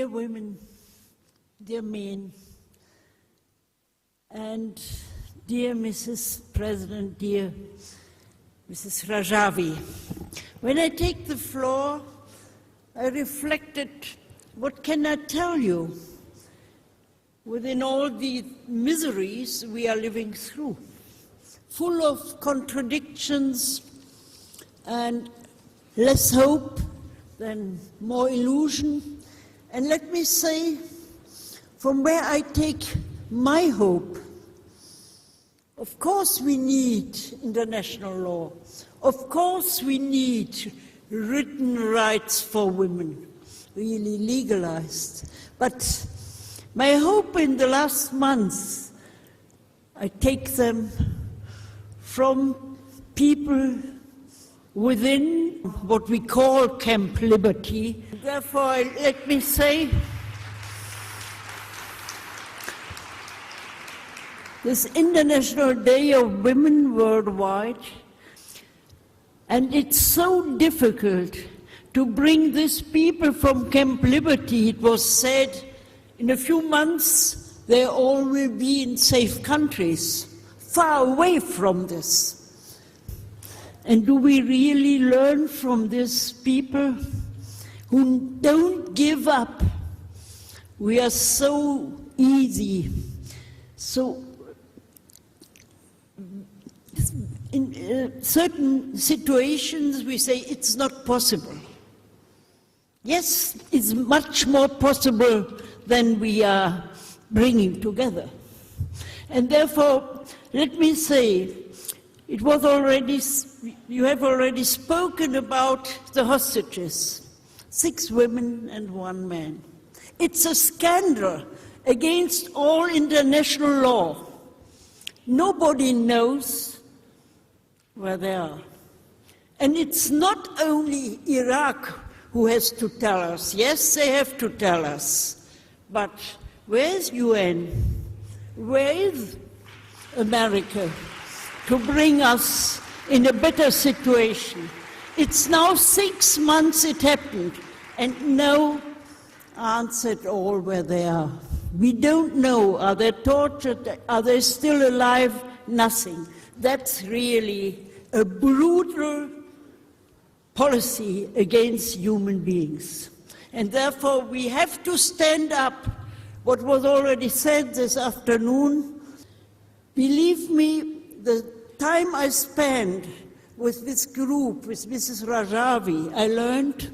dear women, dear men, and dear Mrs. President, dear Mrs. Rajavi, when I take the floor, I reflected, what can I tell you within all the miseries we are living through, full of contradictions and less hope than more illusion. And let me say, from where I take my hope, of course we need international law. Of course we need written rights for women, really legalized. But my hope in the last months, I take them from people within what we call Camp Liberty. Therefore, let me say, this International Day of Women worldwide, and it's so difficult to bring these people from Camp Liberty. It was said in a few months they all will be in safe countries, far away from this. And do we really learn from these people who don't give up? We are so easy, so in certain situations we say it's not possible. Yes, it's much more possible than we are bringing together. And therefore, let me say, it was already, you have already spoken about the hostages, 6 women and 1 man. It's a scandal against all international law. Nobody knows where they are. And it's not only Iraq who has to tell us. Yes, they have to tell us. But where's UN? Where is America to bring us in a better situation? It's now 6 months it happened, and no answer at all where they are. We don't know. Are they tortured? Are they still alive? Nothing. That's really a brutal policy against human beings. And therefore, we have to stand up. What was already said this afternoon, believe me, the time I spent with this group, with Mrs. Rajavi, I learned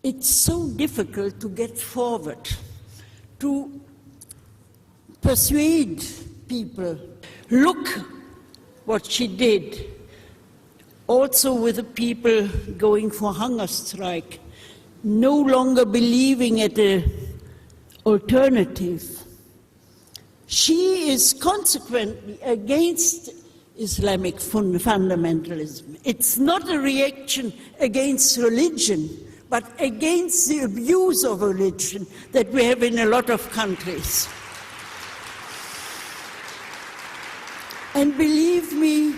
it's so difficult to get forward, to persuade people. Look what she did, also with the people going for hunger strike, no longer believing at an alternative. She is consequently against Islamic fundamentalism. It's not a reaction against religion, but against the abuse of religion that we have in a lot of countries. And believe me,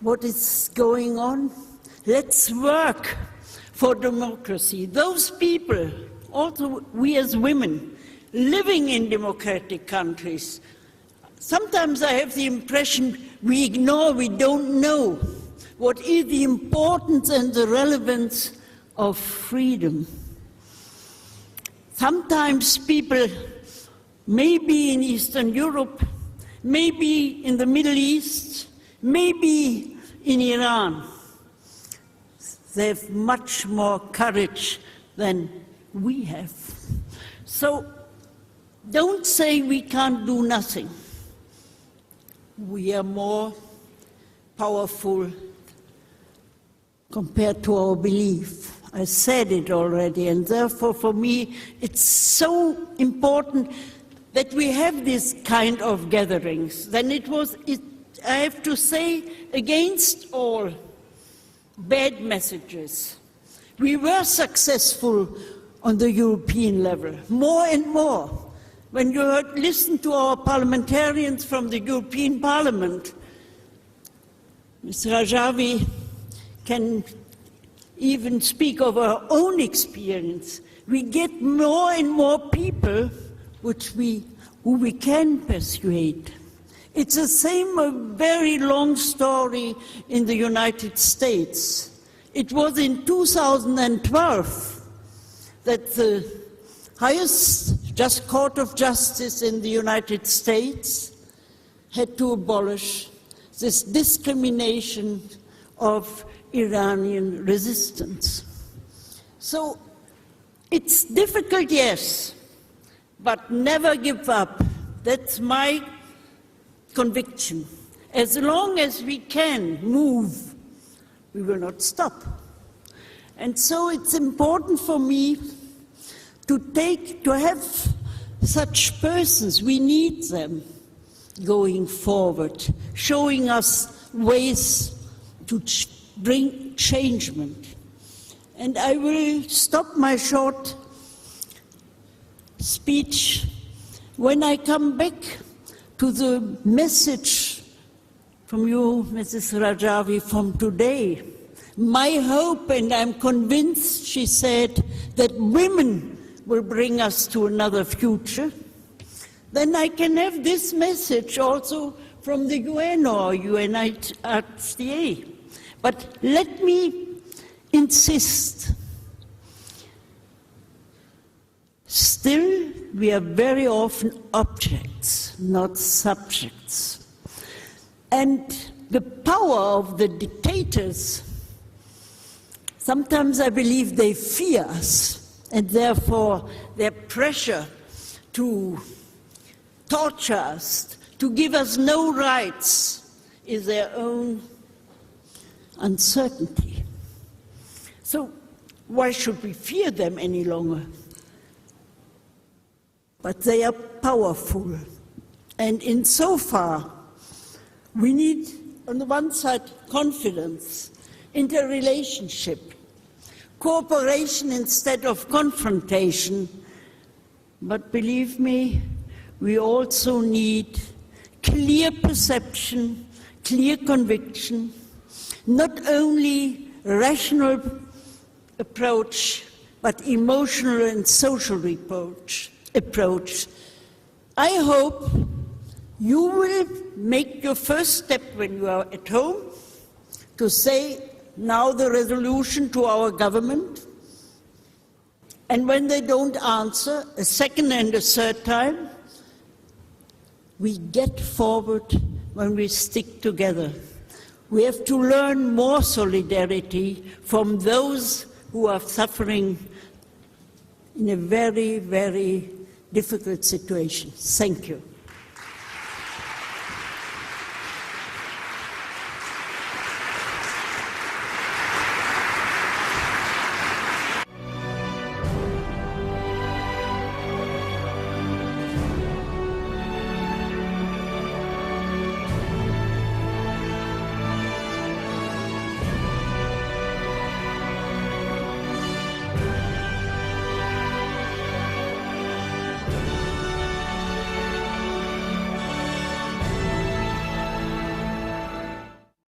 what is going on? Let's work for democracy. Those people, also we as women, living in democratic countries, sometimes I have the impression we ignore, we don't know what is the importance and the relevance of freedom. Sometimes people, maybe in Eastern Europe, maybe in the Middle East, maybe in Iran, they have much more courage than we have. So don't say we can't do nothing. We are more powerful compared to our belief. I said it already, and therefore for me it's so important that we have this kind of gatherings. Then I have to say, against all bad messages, we were successful on the European level, more and more. When you listen to our parliamentarians from the European Parliament, Ms. Rajavi can even speak of our own experience, we get more and more people who we can persuade. It's the same, a very long story in the United States. It was in 2012 that the highest court of justice in the United States had to abolish this discrimination of Iranian resistance. So it's difficult, yes, but never give up. That's my conviction. As long as we can move, we will not stop. And so it's important for me to have such persons. We need them going forward, showing us ways to bring changement. And I will stop my short speech when I come back to the message from you, Mrs. Rajavi, from today. My hope, and I'm convinced, she said, that women will bring us to another future. Then I can have this message also from the UN or UNHCR. But let me insist. Still, we are very often objects, not subjects. And the power of the dictators, sometimes I believe they fear us, and therefore their pressure to torture us, to give us no rights, is their own uncertainty. So why should we fear them any longer? But they are powerful. And insofar, we need, on the one side, confidence, interrelationship, cooperation instead of confrontation. But believe me, we also need clear perception, clear conviction, not only rational approach, but emotional and social approach. I hope you will make your first step when you are at home to say now the resolution to our government, and when they don't answer a second and a third time, we get forward when we stick together. We have to learn more solidarity from those who are suffering in a very, very difficult situation. Thank you.